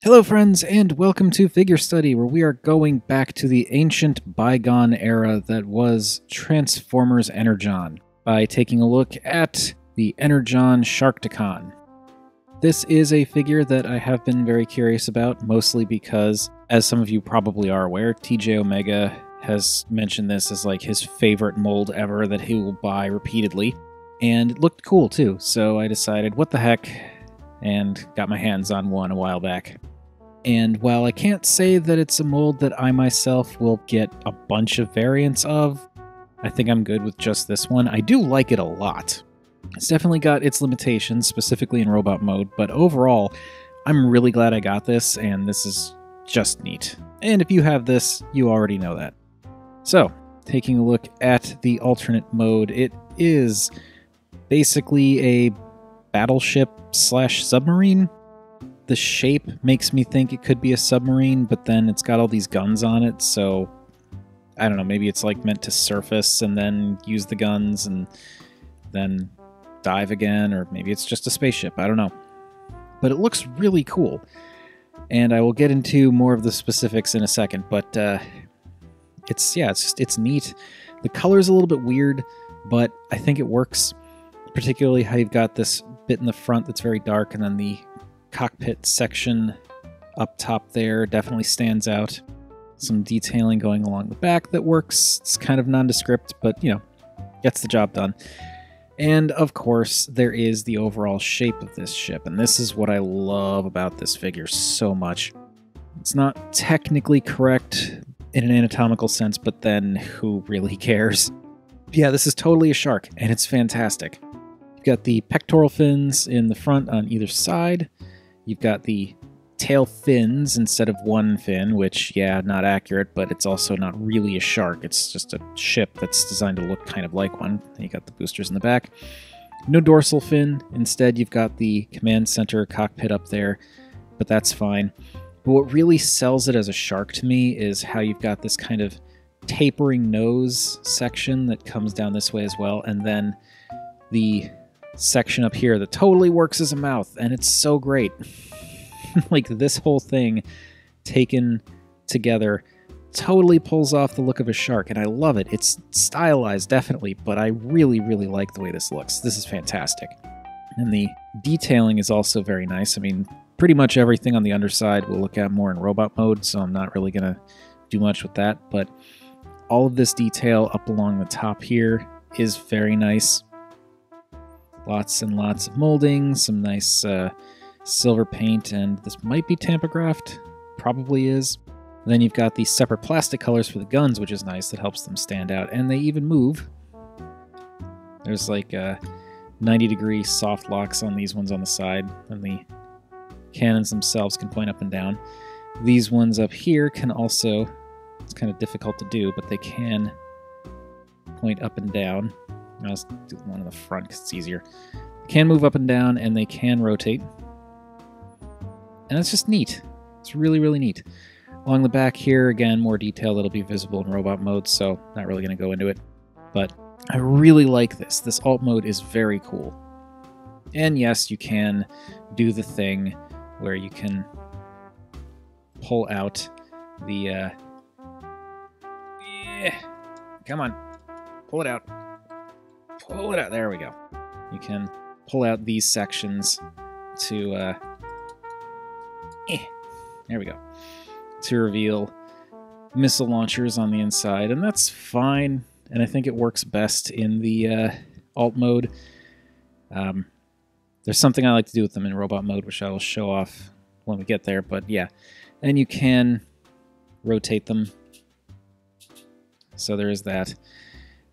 Hello friends, and welcome to Figure Study, where we are going back to the ancient bygone era that was Transformers Energon, by taking a look at the Energon Sharkticon. This is a figure that I have been very curious about, mostly because, as some of you probably are aware, TJ Omega has mentioned this as like his favorite mold ever that he will buy repeatedly, and it looked cool too, so I decided, what the heck, and got my hands on one a while back. And while I can't say that it's a mold that I myself will get a bunch of variants of, I think I'm good with just this one. I do like it a lot. It's definitely got its limitations, specifically in robot mode, but overall, I'm really glad I got this, and this is just neat. And if you have this, you already know that. So, taking a look at the alternate mode, it is basically a battleship/submarine. The shape makes me think it could be a submarine, but then it's got all these guns on it, so I don't know, maybe it's like meant to surface and then use the guns and then dive again, or maybe it's just a spaceship, I don't know. But it looks really cool, and I will get into more of the specifics in a second, but it's neat. The color's a little bit weird, but I think it works, particularly how you've got this bit in the front that's very dark, and then the cockpit section up top there definitely stands out. Some detailing going along the back that works. It's kind of nondescript, but, you know, gets the job done. And, of course, there is the overall shape of this ship, and this is what I love about this figure so much. It's not technically correct in an anatomical sense, but then who really cares? Yeah, this is totally a shark, and it's fantastic. You've got the pectoral fins in the front on either side. You've got the tail fins instead of one fin, which, yeah, not accurate, but it's also not really a shark. It's just a ship that's designed to look kind of like one. You got the boosters in the back. No dorsal fin. Instead, you've got the command center cockpit up there, but that's fine. But what really sells it as a shark to me is how you've got this kind of tapering nose section that comes down this way as well, and then the section up here that totally works as a mouth, and it's so great. Like, this whole thing taken together totally pulls off the look of a shark, and I love it. It's stylized, definitely, but I really, really like the way this looks. This is fantastic. And the detailing is also very nice. I mean, pretty much everything on the underside we'll look at more in robot mode, so I'm not really going to do much with that, but all of this detail up along the top here is very nice. Lots and lots of molding, some nice silver paint, and this might be tampographed, probably is. And then you've got these separate plastic colors for the guns, which is nice, that helps them stand out, and they even move. There's like 90-degree soft locks on these ones on the side, and the cannons themselves can point up and down. These ones up here can also, it's kind of difficult to do, but they can point up and down. I'll just do one in the front because it's easier. They can move up and down, and they can rotate. And it's just neat. It's really, really neat. Along the back here, again, more detail that'll be visible in robot mode, so not really going to go into it. But I really like this. This alt mode is very cool. And yes, you can do the thing where you can pull out the... yeah, come on. Pull it out. Pull it out. There we go. You can pull out these sections to, there we go. To reveal missile launchers on the inside, and that's fine. And I think it works best in the alt mode. There's something I like to do with them in robot mode, which I will show off when we get there, but yeah. And you can rotate them. So there is that.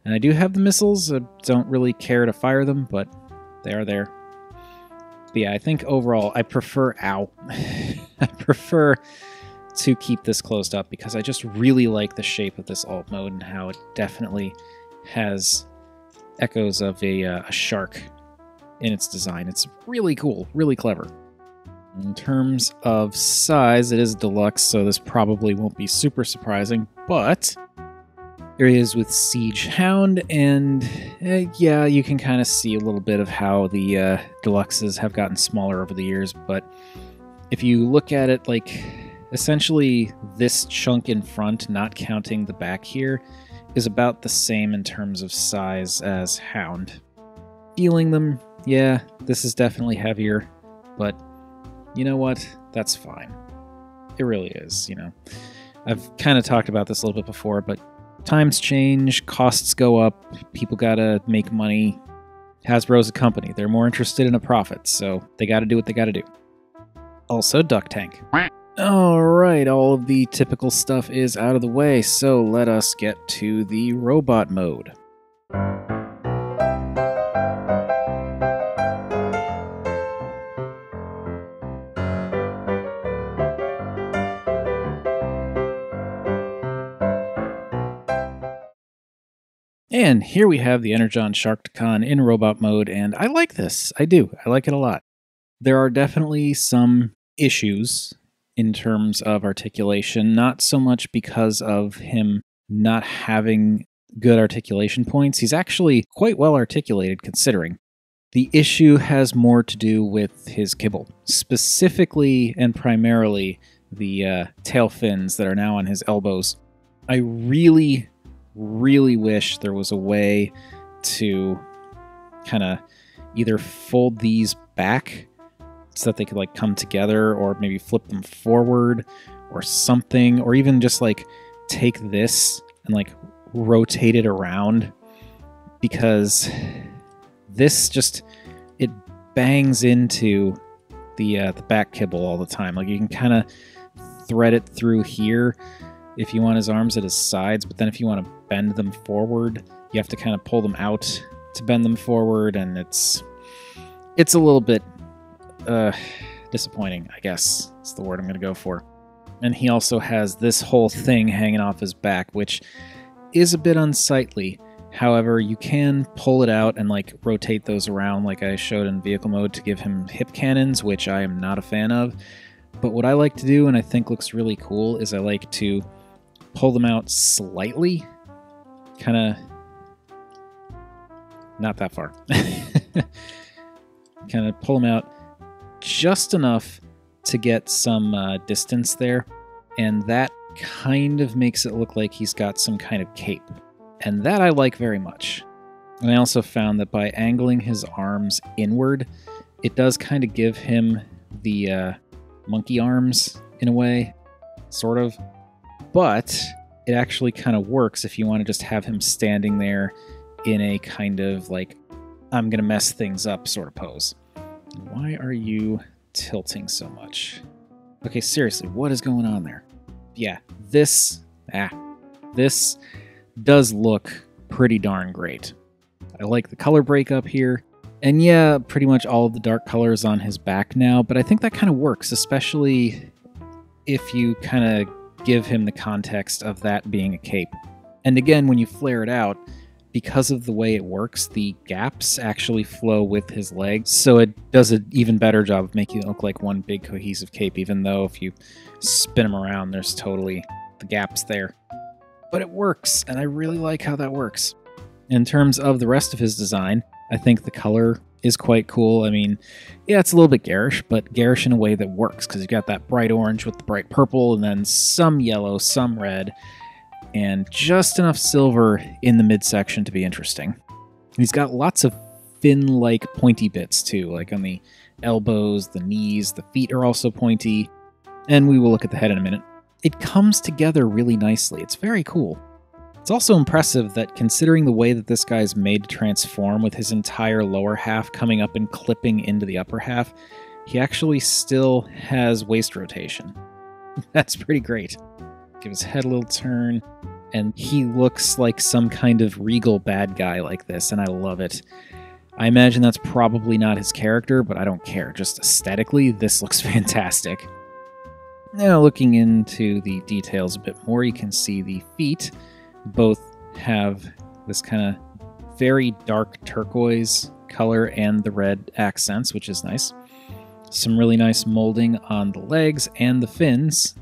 And I do have the missiles. I don't really care to fire them, but they are there. But yeah, I think overall I prefer... Ow. I prefer to keep this closed up because I just really like the shape of this alt mode and how it definitely has echoes of a shark in its design. It's really cool, really clever. In terms of size, it is deluxe, so this probably won't be super surprising, but... Here he is with Siege Hound, and yeah, you can kind of see a little bit of how the deluxes have gotten smaller over the years, but If you look at it, like, essentially this chunk in front, not counting the back here, is about the same in terms of size as Hound. Feeling them, yeah, this is definitely heavier, but you know what? That's fine. It really is, you know. I've kind of talked about this a little bit before, but times change, costs go up, people gotta make money. Hasbro's a company. They're more interested in a profit, so they gotta do what they gotta do. Also, Duck Tank. Alright, all of the typical stuff is out of the way, so let us get to the robot mode. And here we have the Energon Sharkticon in robot mode, and I like this. I do. I like it a lot. There are definitely some issues in terms of articulation, not so much because of him not having good articulation points. He's actually quite well articulated considering. The issue has more to do with his kibble, specifically and primarily the tail fins that are now on his elbows. I really wish there was a way to kind of either fold these back so that they could like come together, or maybe flip them forward or something, or even just like take this and like rotate it around, because this just, it bangs into the back kibble all the time. Like you can kind of thread it through here if you want his arms at his sides, but then if you want to bend them forward, you have to kind of pull them out to bend them forward, and it's a little bit disappointing, I guess is the word I'm going to go for. And he also has this whole thing hanging off his back, which is a bit unsightly. However, you can pull it out and like rotate those around like I showed in vehicle mode to give him hip cannons, which I am not a fan of. But what I like to do, and I think looks really cool, is I like to pull them out slightly. Kind of not that far. Kind of pull them out just enough to get some distance there, and that kind of makes it look like he's got some kind of cape, and that I like very much. And I also found that by angling his arms inward, it does kind of give him the monkey arms in a way, sort of, but it actually kind of works if you want to just have him standing there in a kind of like, I'm gonna mess things up sort of pose. Why are you tilting so much? Okay, seriously, what is going on there? Yeah, this does look pretty darn great. I like the color breakup here. And yeah, pretty much all of the dark colors on his back now, but I think that kind of works, especially if you kind of give him the context of that being a cape. And again, when you flare it out, because of the way it works, the gaps actually flow with his legs, so it does an even better job of making it look like one big cohesive cape, even though if you spin him around, there's totally the gaps there. But it works, and I really like how that works. In terms of the rest of his design, I think the color is quite cool. I mean, yeah, it's a little bit garish, but garish in a way that works, because you've got that bright orange with the bright purple, and then some yellow, some red, and just enough silver in the midsection to be interesting. He's got lots of fin-like pointy bits too, like on the elbows, the knees, the feet are also pointy, and we will look at the head in a minute. It comes together really nicely. It's very cool. It's also impressive that, considering the way that this guy's made to transform with his entire lower half coming up and clipping into the upper half, he actually still has waist rotation. That's pretty great. Give his head a little turn, and he looks like some kind of regal bad guy like this, and I love it. I imagine that's probably not his character, but I don't care. Just aesthetically, this looks fantastic. Now, looking into the details a bit more, you can see the feet both have this kind of very dark turquoise color and the red accents, which is nice. Some really nice molding on the legs and the fins,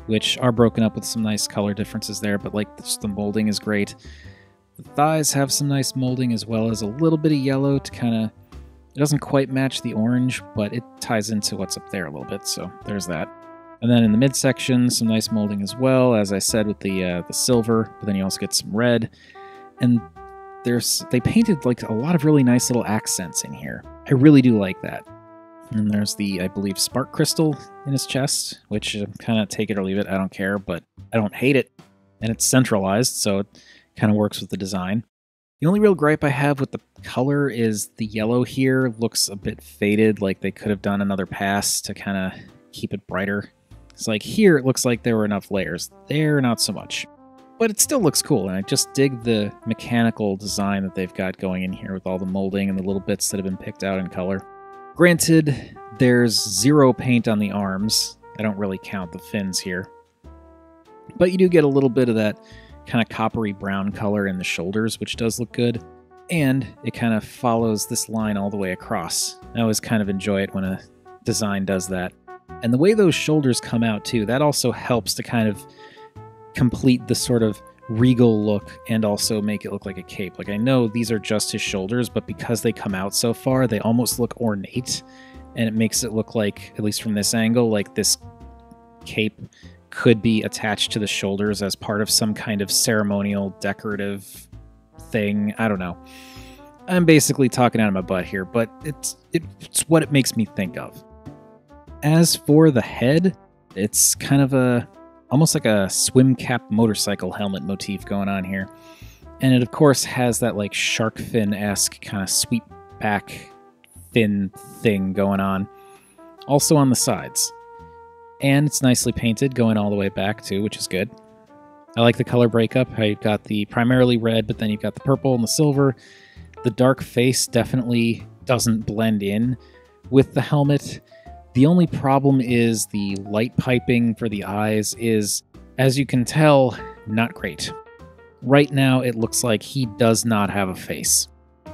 which are broken up with some nice color differences there, but like just the molding is great. The thighs have some nice molding, as well as a little bit of yellow to kind of It doesn't quite match the orange, but it ties into what's up there a little bit, so there's that. And then in the midsection, some nice molding as well, as I said, with the silver, but then you also get some red. And they painted like a lot of really nice little accents in here. I really do like that. And there's the, I believe, spark crystal in his chest, which kind of take it or leave it. I don't care, but I don't hate it. And it's centralized, so it kind of works with the design. The only real gripe I have with the color is the yellow here looks a bit faded, like they could have done another pass to kind of keep it brighter. It's like here it looks like there were enough layers. There, not so much. But it still looks cool, and I just dig the mechanical design that they've got going in here with all the molding and the little bits that have been picked out in color. Granted, there's 0 paint on the arms. I don't really count the fins here. But you do get a little bit of that kind of coppery brown color in the shoulders, which does look good. And it kind of follows this line all the way across. I always kind of enjoy it when a design does that. And the way those shoulders come out too, that also helps to kind of complete the sort of regal look and also make it look like a cape. Like I know these are just his shoulders, but because they come out so far, they almost look ornate. And it makes it look like, at least from this angle, like this cape could be attached to the shoulders as part of some kind of ceremonial decorative thing. I don't know. I'm basically talking out of my butt here, but it's what it makes me think of. As for the head, it's kind of almost like a swim cap motorcycle helmet motif going on here. And it of course has that like shark fin-esque kind of sweep back fin thing going on. Also on the sides. And it's nicely painted going all the way back too, which is good. I like the color breakup, how you've got the primarily red, but then you've got the purple and the silver. The dark face definitely doesn't blend in with the helmet. The only problem is the light piping for the eyes is, as you can tell, not great. Right now it looks like he does not have a face.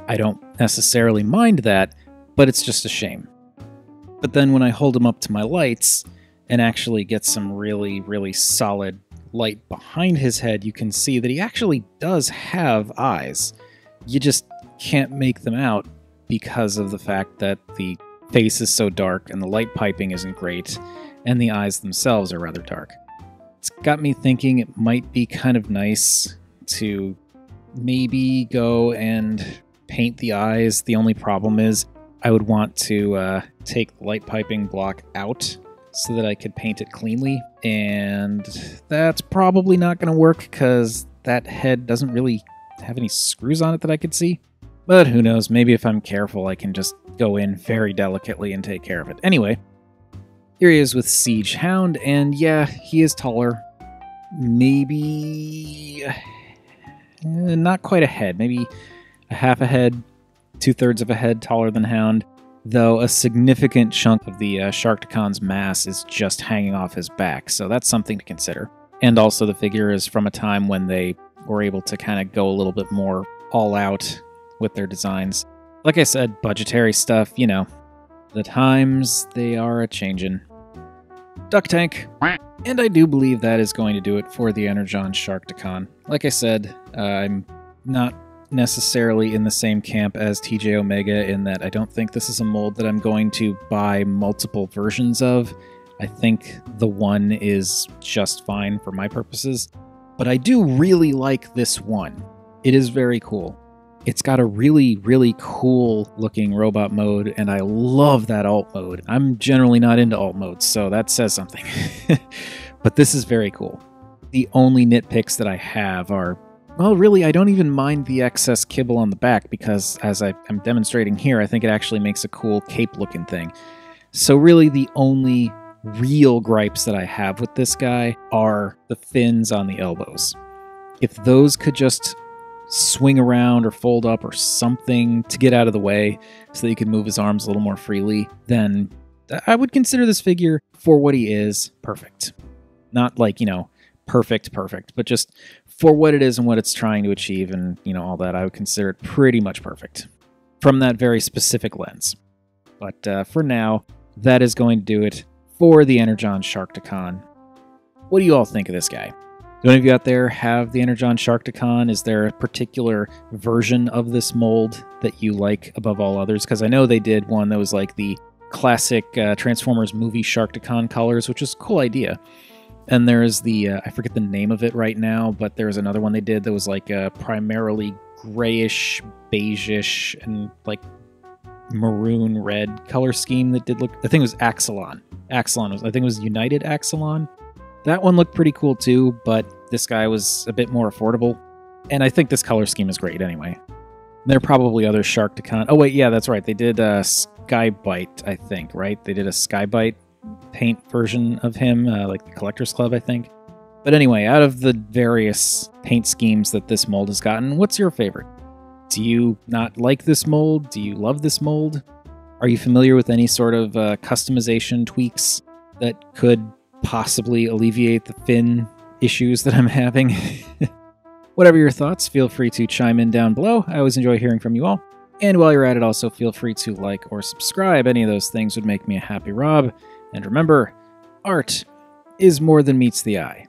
I don't necessarily mind that, but it's just a shame. But then when I hold him up to my lights and actually get some really, really solid light behind his head, you can see that he actually does have eyes. You just can't make them out because of the fact that the face is so dark and the light piping isn't great, and the eyes themselves are rather dark. It's got me thinking it might be kind of nice to maybe go and paint the eyes. The only problem is I would want to take the light piping block out so that I could paint it cleanly, and that's probably not going to work because that head doesn't really have any screws on it that I could see. But who knows, maybe if I'm careful I can just go in very delicately and take care of it. Anyway, here he is with Siege Hound, and yeah, he is taller. Maybe not quite a head, maybe a half a head, 2/3 of a head taller than Hound, though a significant chunk of the Sharkticon's mass is just hanging off his back, so that's something to consider. And also the figure is from a time when they were able to kind of go a little bit more all out with their designs. Like I said, budgetary stuff, you know. The times, they are a-changin'. Duck Tank. And I do believe that is going to do it for the Energon Sharkticon. Like I said, I'm not necessarily in the same camp as TJ Omega in that I don't think this is a mold that I'm going to buy multiple versions of. I think the one is just fine for my purposes. But I do really like this one. It is very cool. It's got a really, really cool looking robot mode, and I love that alt mode. I'm generally not into alt modes, so that says something. But this is very cool. The only nitpicks that I have are, well, really, I don't even mind the excess kibble on the back because, as I'm demonstrating here, I think it actually makes a cool cape-looking thing. So really, the only real gripes that I have with this guy are the fins on the elbows. If those could just swing around or fold up or something to get out of the way so that he can move his arms a little more freely, then I would consider this figure, for what he is, perfect. Not like, you know, perfect, but just for what it is and what it's trying to achieve and, you know, all that, I would consider it pretty much perfect from that very specific lens. But for now, that is going to do it for the Energon Sharkticon. What do you all think of this guy? Do any of you out there have the Energon Sharkticon? Is there a particular version of this mold that you like above all others? Because I know they did one that was like the classic Transformers movie Sharkticon colors, which is a cool idea. And there's the, I forget the name of it right now, but there's another one they did that was like a primarily grayish, beige-ish, and like maroon red color scheme that did look, I think it was Axelon. Axelon was, I think it was United Axelon. That one looked pretty cool too, but this guy was a bit more affordable. And I think this color scheme is great anyway. There are probably other Sharkticon. Oh wait, yeah, that's right. They did Skybite, I think, right? They did a Skybite paint version of him, like the Collectors Club, I think. But anyway, out of the various paint schemes that this mold has gotten, what's your favorite? Do you not like this mold? Do you love this mold? Are you familiar with any sort of customization tweaks that could possibly alleviate the fin issues that I'm having? Whatever your thoughts, feel free to chime in down below. I always enjoy hearing from you all. And while you're at it, also feel free to like or subscribe. Any of those things would make me a happy Rob. And remember, art is more than meets the eye.